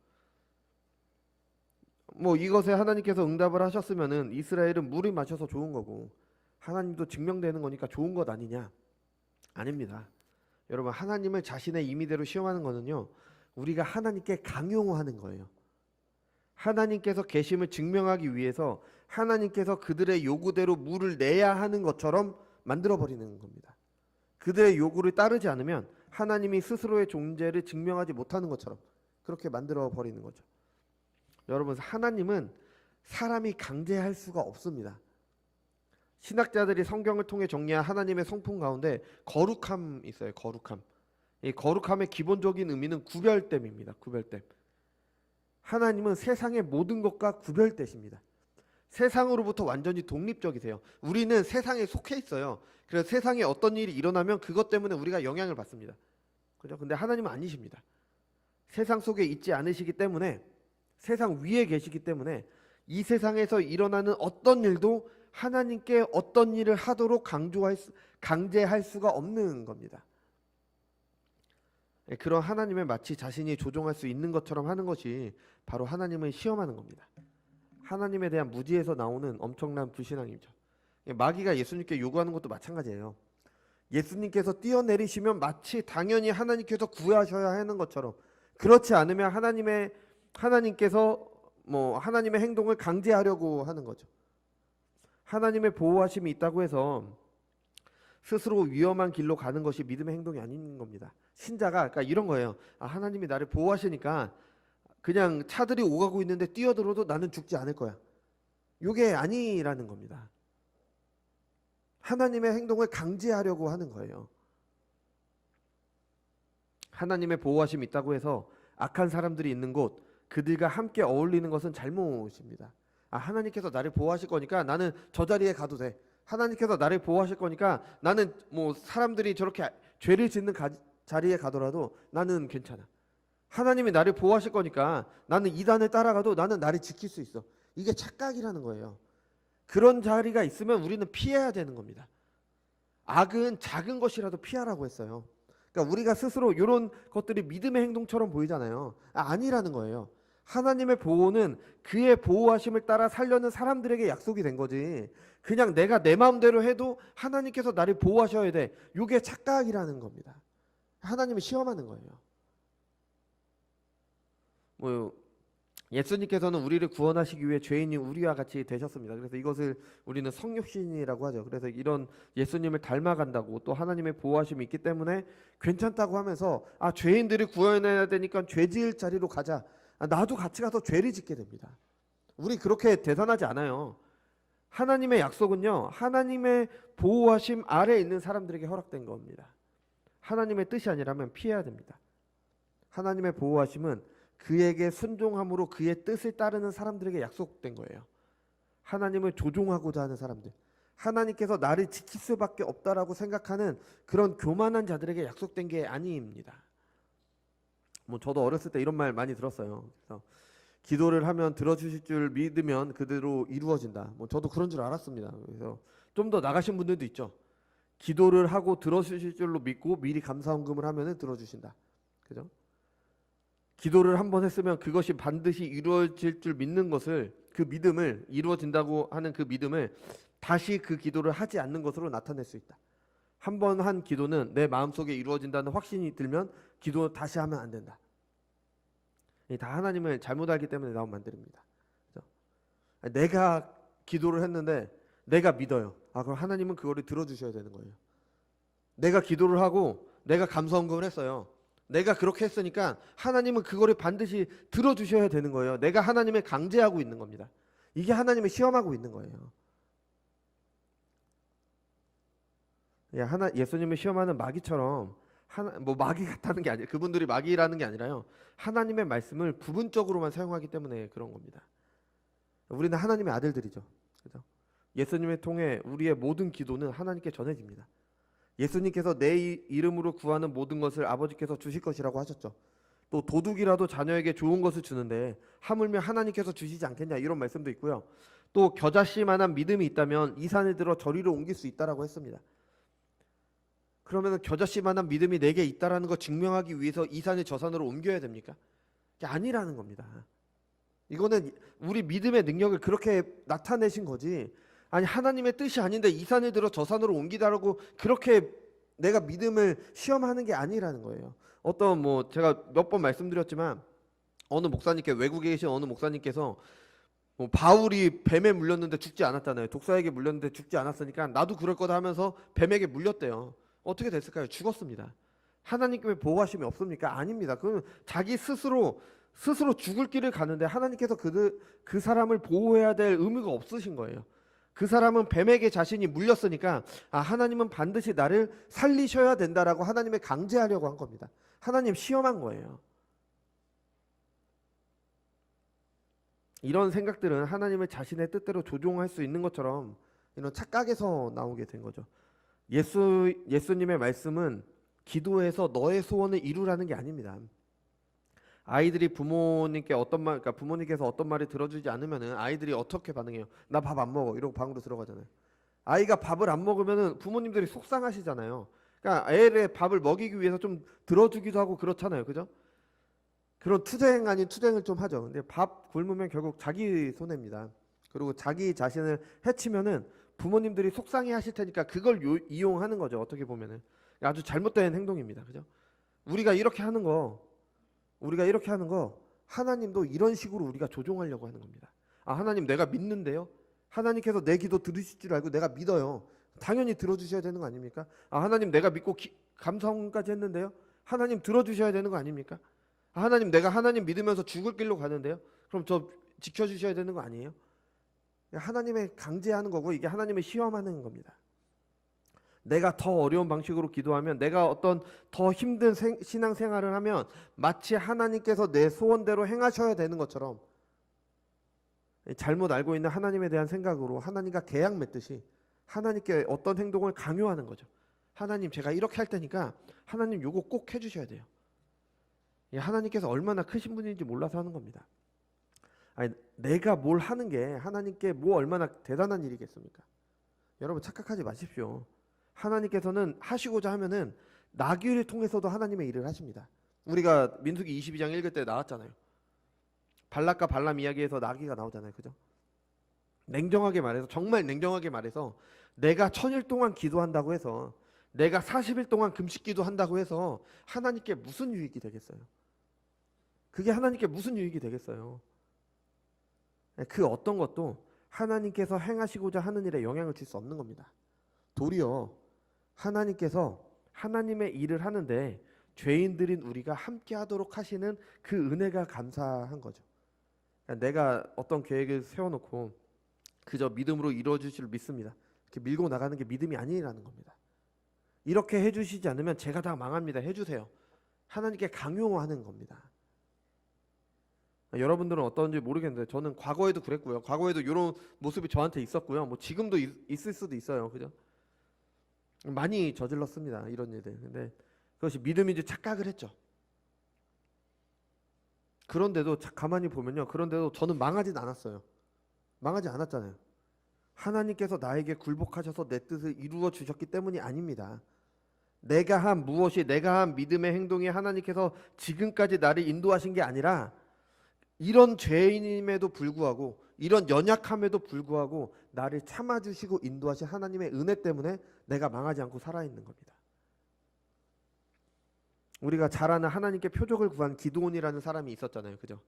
뭐 이것에 하나님께서 응답을 하셨으면은 이스라엘은 물을 마셔서 좋은 거고 하나님도 증명되는 거니까 좋은 것 아니냐? 아닙니다. 여러분, 하나님을 자신의 임의대로 시험하는 거는요, 우리가 하나님께 강요하는 거예요. 하나님께서 계심을 증명하기 위해서 하나님께서 그들의 요구대로 물을 내야 하는 것처럼 만들어 버리는 겁니다. 그들의 요구를 따르지 않으면 하나님이 스스로의 존재를 증명하지 못하는 것처럼 그렇게 만들어 버리는 거죠. 여러분, 하나님은 사람이 강제할 수가 없습니다. 신학자들이 성경을 통해 정리한 하나님의 성품 가운데 거룩함 있어요. 거룩함. 이 거룩함의 기본적인 의미는 구별됨입니다. 구별됨. 하나님은 세상의 모든 것과 구별되십니다. 세상으로부터 완전히 독립적이세요. 우리는 세상에 속해 있어요. 그래서 세상에 어떤 일이 일어나면 그것 때문에 우리가 영향을 받습니다. 그죠? 근데 하나님은 아니십니다. 세상 속에 있지 않으시기 때문에, 세상 위에 계시기 때문에 이 세상에서 일어나는 어떤 일도 하나님께 어떤 일을 하도록 강제할 수가 없는 겁니다. 그런 하나님을 마치 자신이 조종할 수 있는 것처럼 하는 것이 바로 하나님을 시험하는 겁니다. 하나님에 대한 무지에서 나오는 엄청난 불신앙이죠. 마귀가 예수님께 요구하는 것도 마찬가지예요. 예수님께서 뛰어내리시면 마치 당연히 하나님께서 구하셔야 하는 것처럼, 그렇지 않으면 하나님께서 하나님의 행동을 강제하려고 하는 거죠. 하나님의 보호하심이 있다고 해서 스스로 위험한 길로 가는 것이 믿음의 행동이 아닌 겁니다. 신자가 그러니까 이런 거예요. 하나님이 나를 보호하시니까 그냥 차들이 오가고 있는데 뛰어들어도 나는 죽지 않을 거야. 이게 아니라는 겁니다. 하나님의 행동을 강제하려고 하는 거예요. 하나님의 보호하심이 있다고 해서 악한 사람들이 있는 곳, 그들과 함께 어울리는 것은 잘못입니다. 하나님께서 나를 보호하실 거니까 나는 저 자리에 가도 돼. 하나님께서 나를 보호하실 거니까 나는 사람들이 저렇게 죄를 짓는 자리에 가더라도 나는 괜찮아. 하나님이 나를 보호하실 거니까 나는 이단을 따라가도 나는 나를 지킬 수 있어. 이게 착각이라는 거예요. 그런 자리가 있으면 우리는 피해야 되는 겁니다. 악은 작은 것이라도 피하라고 했어요. 그러니까 우리가 스스로 이런 것들이 믿음의 행동처럼 보이잖아요. 아니라는 거예요. 하나님의 보호는 그의 보호하심을 따라 살려는 사람들에게 약속이 된 거지, 그냥 내가 내 마음대로 해도 하나님께서 나를 보호하셔야 돼, 이게 착각이라는 겁니다. 하나님을 시험하는 거예요. 예수님께서는 우리를 구원하시기 위해 죄인이 우리와 같이 되셨습니다. 그래서 이것을 우리는 성육신이라고 하죠. 그래서 이런 예수님을 닮아간다고, 또 하나님의 보호하심이 있기 때문에 괜찮다고 하면서 죄인들을 구원해야 되니까 죄 지을 자리로 가자, 나도 같이 가서 죄를 짓게 됩니다. 우리 그렇게 대단하지 않아요. 하나님의 약속은요, 하나님의 보호하심 아래에 있는 사람들에게 허락된 겁니다. 하나님의 뜻이 아니라면 피해야 됩니다. 하나님의 보호하심은 그에게 순종함으로 그의 뜻을 따르는 사람들에게 약속된 거예요. 하나님을 조종하고자 하는 사람들, 하나님께서 나를 지킬 수밖에 없다라고 생각하는 그런 교만한 자들에게 약속된 게 아닙니다. 저도 어렸을 때 이런 말 많이 들었어요. 그래서 기도를 하면 들어주실 줄 믿으면 그대로 이루어진다. 저도 그런 줄 알았습니다. 그래서 좀 더 나가신 분들도 있죠. 기도를 하고 들어주실 줄로 믿고 미리 감사헌금을 하면은 들어주신다. 그죠? 기도를 한번 했으면 그것이 반드시 이루어질 줄 믿는 것을, 그 믿음을, 이루어진다고 하는 그 믿음을 다시 그 기도를 하지 않는 것으로 나타낼 수 있다. 한 번 한 기도는 내 마음속에 이루어진다는 확신이 들면 기도 다시 하면 안 된다. 다 하나님을 잘못 알기 때문에 나온 말들입니다. 그렇죠? 내가 기도를 했는데 내가 믿어요. 그럼 하나님은 그거를 들어주셔야 되는 거예요. 내가 기도를 하고 내가 감사헌금을 했어요. 내가 그렇게 했으니까 하나님은 그거를 반드시 들어주셔야 되는 거예요. 내가 하나님을 강제하고 있는 겁니다. 이게 하나님을 시험하고 있는 거예요. 예수님을 시험하는 마귀처럼 뭐 마귀 같다는 게 아니에요. 그분들이 마귀라는 게 아니라요. 하나님의 말씀을 부분적으로만 사용하기 때문에 그런 겁니다. 우리는 하나님의 아들들이죠. 그죠? 예수님을 통해 우리의 모든 기도는 하나님께 전해집니다. 예수님께서 내 이름으로 구하는 모든 것을 아버지께서 주실 것이라고 하셨죠. 또 도둑이라도 자녀에게 좋은 것을 주는데 하물며 하나님께서 주시지 않겠냐, 이런 말씀도 있고요. 또 겨자씨만한 믿음이 있다면 이 산을 들어 저리로 옮길 수 있다라고 했습니다. 그러면 겨자씨만한 믿음이 내게 있다라는 거 증명하기 위해서 이 산을 저 산으로 옮겨야 됩니까? 그게 아니라는 겁니다. 이거는 우리 믿음의 능력을 그렇게 나타내신 거지, 아니 하나님의 뜻이 아닌데 이 산을 들어 저 산으로 옮기다라고 그렇게 내가 믿음을 시험하는 게 아니라는 거예요. 어떤 뭐 제가 몇 번 말씀드렸지만 어느 목사님께, 외국에 계신 어느 목사님께서 뭐 바울이 뱀에 물렸는데 죽지 않았잖아요. 독사에게 물렸는데 죽지 않았으니까 나도 그럴 거다 하면서 뱀에게 물렸대요. 어떻게 됐을까요? 죽었습니다. 하나님께 보호하심이 없습니까? 아닙니다. 그건 자기 스스로 죽을 길을 가는데 하나님께서 그 사람을 보호해야 될 의무가 없으신 거예요. 그 사람은 뱀에게 자신이 물렸으니까 하나님은 반드시 나를 살리셔야 된다라고 하나님을 강제하려고 한 겁니다. 하나님 시험한 거예요. 이런 생각들은 하나님을 자신의 뜻대로 조종할 수 있는 것처럼 이런 착각에서 나오게 된 거죠. 예수님의 말씀은 기도해서 너의 소원을 이루라는 게 아닙니다. 아이들이 부모님께 그러니까 부모님께서 어떤 말을 들어주지 않으면은 아이들이 어떻게 반응해요? 나 밥 안 먹어, 이러고 방으로 들어가잖아요. 아이가 밥을 안 먹으면은 부모님들이 속상하시잖아요. 그러니까 애의 밥을 먹이기 위해서 좀 들어주기도 하고 그렇잖아요, 그죠? 그런 투쟁 아닌 투쟁을 좀 하죠. 근데 밥 굶으면 결국 자기 손해입니다. 그리고 자기 자신을 해치면은 부모님들이 속상해 하실 테니까 그걸 이용하는 거죠. 어떻게 보면은 아주 잘못된 행동입니다. 그죠? 우리가 이렇게 하는 거 하나님도 이런 식으로 우리가 조종하려고 하는 겁니다. 하나님 내가 믿는데요. 하나님께서 내 기도 들으실 줄 알고 내가 믿어요. 당연히 들어주셔야 되는 거 아닙니까? 하나님 내가 믿고 감사원까지 했는데요. 하나님 들어주셔야 되는 거 아닙니까? 하나님 내가 하나님 믿으면서 죽을 길로 가는데요. 그럼 저 지켜주셔야 되는 거 아니에요? 하나님의 강제하는 거고 이게 하나님의 시험하는 겁니다. 내가 더 어려운 방식으로 기도하면, 내가 어떤 더 힘든 신앙생활을 하면 마치 하나님께서 내 소원대로 행하셔야 되는 것처럼 잘못 알고 있는 하나님에 대한 생각으로 하나님과 계약 맺듯이 하나님께 어떤 행동을 강요하는 거죠. 하나님 제가 이렇게 할 테니까 하나님 요거 꼭 해주셔야 돼요. 하나님께서 얼마나 크신 분인지 몰라서 하는 겁니다. 내가 뭘 하는 게 하나님께 뭐 얼마나 대단한 일이겠습니까? 여러분 착각하지 마십시오. 하나님께서는 하시고자 하면은 나귀를 통해서도 하나님의 일을 하십니다. 우리가 민수기 22장 읽을 때 나왔잖아요. 발락과 발람 이야기에서 나귀가 나오잖아요. 그죠? 냉정하게 말해서, 정말 냉정하게 말해서 내가 1000일 동안 기도한다고 해서, 내가 40일 동안 금식 기도한다고 해서 하나님께 무슨 유익이 되겠어요? 그게 하나님께 무슨 유익이 되겠어요? 그 어떤 것도 하나님께서 행하시고자 하는 일에 영향을 줄 수 없는 겁니다. 도리어 하나님께서 하나님의 일을 하는데 죄인들인 우리가 함께 하도록 하시는 그 은혜가 감사한 거죠. 내가 어떤 계획을 세워놓고 그저 믿음으로 이루어질 줄 믿습니다. 이렇게 밀고 나가는 게 믿음이 아니라는 겁니다. 이렇게 해주시지 않으면 제가 다 망합니다. 해주세요. 하나님께 강요하는 겁니다. 여러분들은 어떤지 모르겠는데 저는 과거에도 그랬고요. 과거에도 이런 모습이 저한테 있었고요. 뭐 지금도 있을 수도 있어요. 그죠? 많이 저질렀습니다. 이런 일들. 근데 그것이 믿음인지 착각을 했죠. 그런데도 가만히 보면요. 그런데도 저는 망하진 않았어요. 망하지 않았잖아요. 하나님께서 나에게 굴복하셔서 내 뜻을 이루어 주셨기 때문이 아닙니다. 내가 한 무엇이, 내가 한 믿음의 행동이 하나님께서 지금까지 나를 인도하신 게 아니라 이런 죄인임에도 불구하고, 이런 연약함에도 불구하고 나를 참아주시고 인도하신 하나님의 은혜 때문에 내가 망하지 않고 살아있는 겁니다. 우리가 잘 아는 하나님께 표적을 구한 기드온이라는 사람이 있었잖아요. 그죠?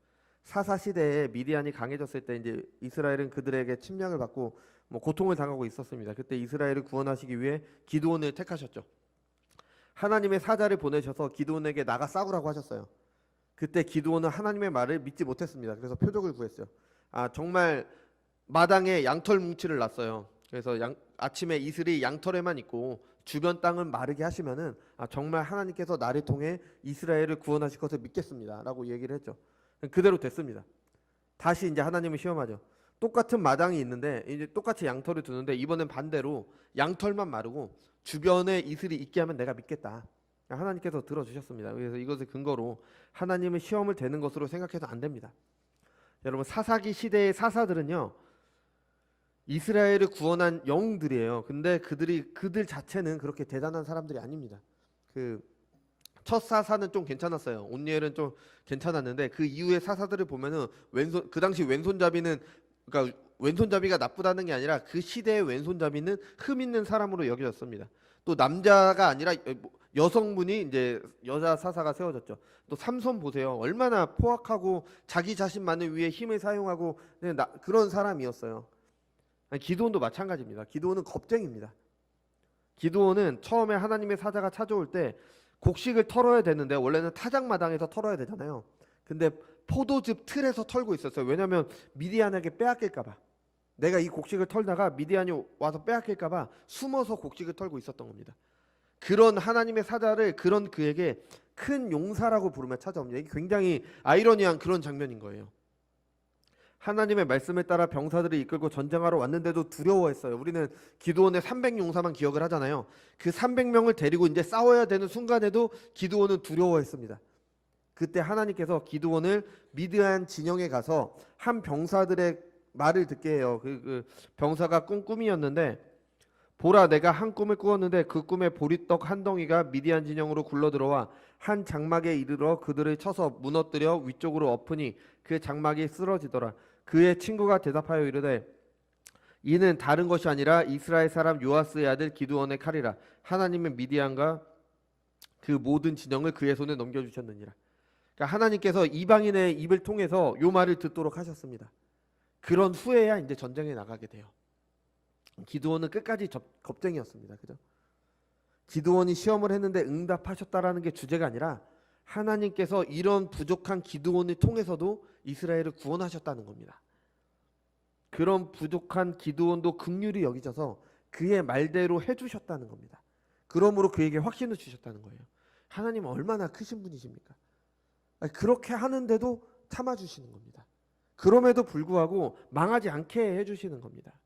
사사시대에 미디안이 강해졌을 때 이제 이스라엘은 그들에게 침략을 받고 뭐 고통을 당하고 있었습니다. 그때 이스라엘을 구원하시기 위해 기드온을 택하셨죠. 하나님의 사자를 보내셔서 기드온에게 나가 싸우라고 하셨어요. 그때 기드온은 하나님의 말을 믿지 못했습니다. 그래서 표적을 구했어요. 정말 마당에 양털 뭉치를 놨어요. 그래서 아침에 이슬이 양털에만 있고 주변 땅을 마르게 하시면은 정말 하나님께서 나를 통해 이스라엘을 구원하실 것을 믿겠습니다라고 얘기를 했죠. 그대로 됐습니다. 다시 이제 하나님을 시험하죠. 똑같은 마당이 있는데 이제 똑같이 양털을 두는데 이번엔 반대로 양털만 마르고 주변에 이슬이 있게 하면 내가 믿겠다. 하나님께서 들어주셨습니다. 그래서 이것을 근거로 하나님은 시험을 되는 것으로 생각해서 안 됩니다. 여러분, 사사기 시대의 사사들은요, 이스라엘을 구원한 영웅들이에요. 근데 그들 자체는 그렇게 대단한 사람들이 아닙니다. 그 첫 사사는 좀 괜찮았어요. 온니엘은 좀 괜찮았는데 그 이후의 사사들을 보면은 그 당시 왼손잡이는, 그러니까 왼손잡이가 나쁘다는 게 아니라 그 시대의 왼손잡이는 흠 있는 사람으로 여겨졌습니다. 또 남자가 아니라 여성분이 이제 여자 사사가 세워졌죠. 또 삼손 보세요. 얼마나 포악하고 자기 자신만을 위해 힘을 사용하고 그런 사람이었어요. 기드온도 마찬가지입니다. 기드온은 겁쟁입니다. 기드온은 처음에 하나님의 사자가 찾아올 때 곡식을 털어야 되는데 원래는 타작마당에서 털어야 되잖아요. 근데 포도즙 틀에서 털고 있었어요. 왜냐하면 미디안에게 빼앗길까봐. 내가 이 곡식을 털다가 미디안이 와서 빼앗길까봐 숨어서 곡식을 털고 있었던 겁니다. 그런 하나님의 사자를 그에게 큰 용사라고 부르며 찾아옵니다. 이게 굉장히 아이러니한 그런 장면인 거예요. 하나님의 말씀에 따라 병사들을 이끌고 전쟁하러 왔는데도 두려워했어요. 우리는 기드온의 300용사만 기억을 하잖아요. 그 300명을 데리고 이제 싸워야 되는 순간에도 기드온은 두려워했습니다. 그때 하나님께서 기드온을 미드안 진영에 가서 한 병사들의 말을 듣게 해요. 그 병사가 꾼 꿈이었는데, 보라, 내가 한 꿈을 꾸었는데 그 꿈에 보리떡 한 덩이가 미디안 진영으로 굴러들어와 한 장막에 이르러 그들을 쳐서 무너뜨려 위쪽으로 엎으니 그 장막이 쓰러지더라. 그의 친구가 대답하여 이르되, 이는 다른 것이 아니라 이스라엘 사람 요아스의 아들 기드온의 칼이라. 하나님은 미디안과 그 모든 진영을 그의 손에 넘겨주셨느니라. 그러니까 하나님께서 이방인의 입을 통해서 요 말을 듣도록 하셨습니다. 그런 후에야 이제 전쟁에 나가게 돼요. 기드온은 끝까지 겁쟁이였습니다. 그죠? 기드온이 시험을 했는데 응답하셨다라는 게 주제가 아니라 하나님께서 이런 부족한 기드온을 통해서도 이스라엘을 구원하셨다는 겁니다. 그런 부족한 기드온도 긍휼히 여기셔서 그의 말대로 해주셨다는 겁니다. 그러므로 그에게 확신을 주셨다는 거예요. 하나님은 얼마나 크신 분이십니까? 그렇게 하는데도 참아주시는 겁니다. 그럼에도 불구하고 망하지 않게 해주시는 겁니다.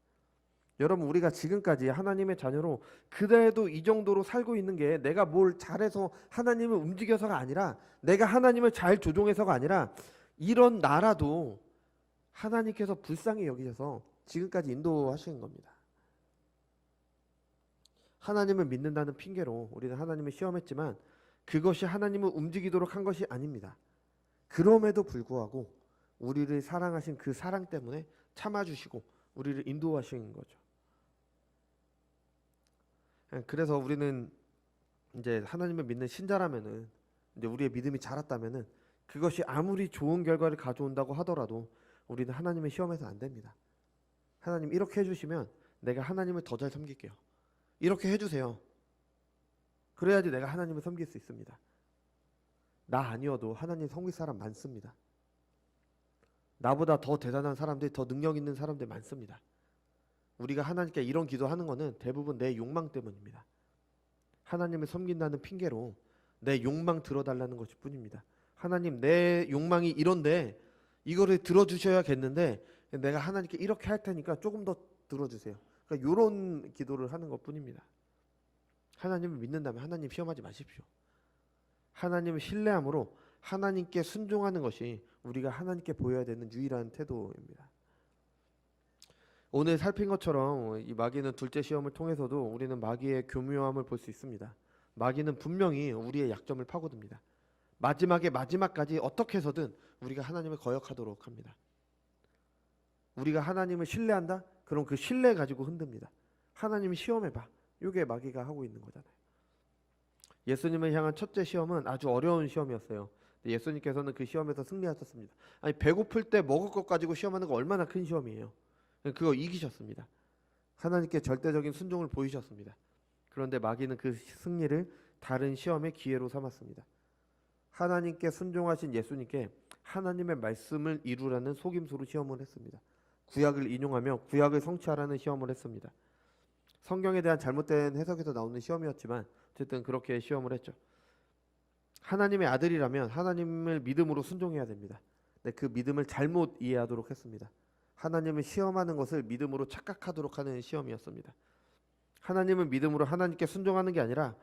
여러분, 우리가 지금까지 하나님의 자녀로 그래도 이 정도로 살고 있는 게 내가 뭘 잘해서 하나님을 움직여서가 아니라, 내가 하나님을 잘 조종해서가 아니라, 이런 나라도 하나님께서 불쌍히 여기셔서 지금까지 인도하시는 겁니다. 하나님을 믿는다는 핑계로 우리는 하나님을 시험했지만 그것이 하나님을 움직이도록 한 것이 아닙니다. 그럼에도 불구하고 우리를 사랑하신 그 사랑 때문에 참아주시고 우리를 인도하시는 거죠. 그래서 우리는 이제 하나님을 믿는 신자라면은, 이제 우리의 믿음이 자랐다면은, 그것이 아무리 좋은 결과를 가져온다고 하더라도 우리는 하나님의 시험에서 안 됩니다. 하나님 이렇게 해주시면 내가 하나님을 더 잘 섬길게요. 이렇게 해주세요. 그래야지 내가 하나님을 섬길 수 있습니다. 나 아니어도 하나님 섬길 사람 많습니다. 나보다 더 대단한 사람들, 더 능력 있는 사람들 많습니다. 우리가 하나님께 이런 기도하는 거는 대부분 내 욕망 때문입니다. 하나님을 섬긴다는 핑계로 내 욕망 들어달라는 것일 뿐입니다. 하나님, 내 욕망이 이런데 이거를 들어주셔야겠는데 내가 하나님께 이렇게 할 테니까 조금 더 들어주세요. 그러니까 이런 기도를 하는 것 뿐입니다. 하나님을 믿는다면 하나님 시험하지 마십시오. 하나님을 신뢰함으로 하나님께 순종하는 것이 우리가 하나님께 보여야 되는 유일한 태도입니다. 오늘 살핀 것처럼 이 마귀는 둘째 시험을 통해서도 우리는 마귀의 교묘함을 볼 수 있습니다. 마귀는 분명히 우리의 약점을 파고듭니다. 마지막까지 어떻게 해서든 우리가 하나님을 거역하도록 합니다. 우리가 하나님을 신뢰한다? 그럼 그 신뢰 가지고 흔듭니다. 하나님을 시험해봐. 이게 마귀가 하고 있는 거잖아요. 예수님을 향한 첫째 시험은 아주 어려운 시험이었어요. 예수님께서는 그 시험에서 승리하셨습니다. 아니, 배고플 때 먹을 것 가지고 시험하는 거 얼마나 큰 시험이에요. 그거 이기셨습니다. 하나님께 절대적인 순종을 보이셨습니다. 그런데 마귀는 그 승리를 다른 시험의 기회로 삼았습니다. 하나님께 순종하신 예수님께 하나님의 말씀을 이루라는 속임수로 시험을 했습니다. 구약을 인용하며 구약을 성취하라는 시험을 했습니다. 성경에 대한 잘못된 해석에서 나오는 시험이었지만 어쨌든 그렇게 시험을 했죠. 하나님의 아들이라면 하나님을 믿음으로 순종해야 됩니다. 근데 그 믿음을 잘못 이해하도록 했습니다. 하나님을 시험하는 것을 믿음으로 착각하도록 하는 시험이었습니다. 하나님은 믿음으로 하나님께 순종하는 게 아니라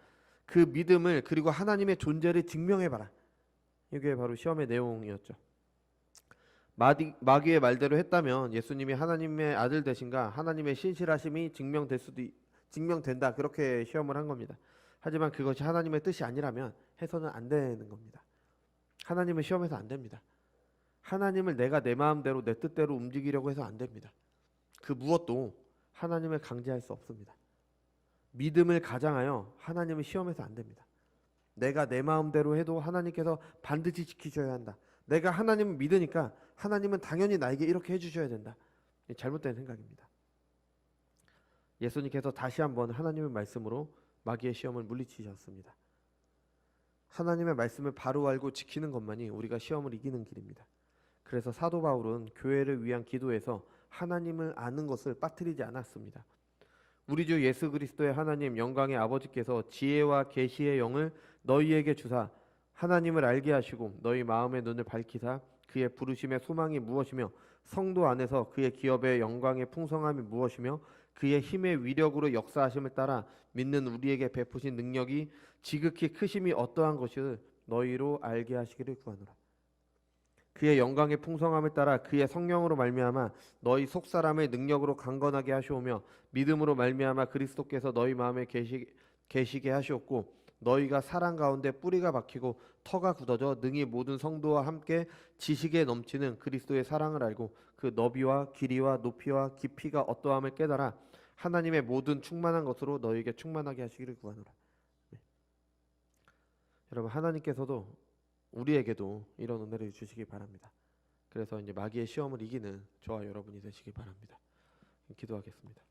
그 믿음을 그리고 하나님의 존재를 증명해봐라. 이게 바로 시험의 내용이었죠. 마귀의 말대로 했다면 예수님이 하나님의 아들 되신가 하나님의 신실하심이 증명된다 그렇게 시험을 한 겁니다. 하지만 그것이 하나님의 뜻이 아니라면 해서는 안 되는 겁니다. 하나님을 시험해서 안 됩니다. 하나님을 내가 내 마음대로 내 뜻대로 움직이려고 해서 안 됩니다. 그 무엇도 하나님을 강제할 수 없습니다. 믿음을 가장하여 하나님을 시험해서 안 됩니다. 내가 내 마음대로 해도 하나님께서 반드시 지키셔야 한다. 내가 하나님을 믿으니까 하나님은 당연히 나에게 이렇게 해주셔야 된다. 잘못된 생각입니다. 예수님께서 다시 한번 하나님의 말씀으로 마귀의 시험을 물리치셨습니다. 하나님의 말씀을 바로 알고 지키는 것만이 우리가 시험을 이기는 길입니다. 그래서 사도 바울은 교회를 위한 기도에서 하나님을 아는 것을 빠뜨리지 않았습니다. 우리 주 예수 그리스도의 하나님 영광의 아버지께서 지혜와 계시의 영을 너희에게 주사 하나님을 알게 하시고 너희 마음의 눈을 밝히사 그의 부르심의 소망이 무엇이며 성도 안에서 그의 기업의 영광의 풍성함이 무엇이며 그의 힘의 위력으로 역사하심을 따라 믿는 우리에게 베푸신 능력이 지극히 크심이 어떠한 것을 너희로 알게 하시기를 구하노라. 그의 영광의 풍성함을 따라 그의 성령으로 말미암아 너희 속사람의 능력으로 강건하게 하시오며 믿음으로 말미암아 그리스도께서 너희 마음에 계시게 하시옵고 너희가 사랑 가운데 뿌리가 박히고 터가 굳어져 능히 모든 성도와 함께 지식에 넘치는 그리스도의 사랑을 알고 그 너비와 길이와 높이와 깊이가 어떠함을 깨달아 하나님의 모든 충만한 것으로 너희에게 충만하게 하시기를 구하노라. 네. 여러분 하나님께서도 우리에게도 이런 은혜를 주시기 바랍니다. 그래서 이제 마귀의 시험을 이기는 저와 여러분이 되시기 바랍니다. 기도하겠습니다.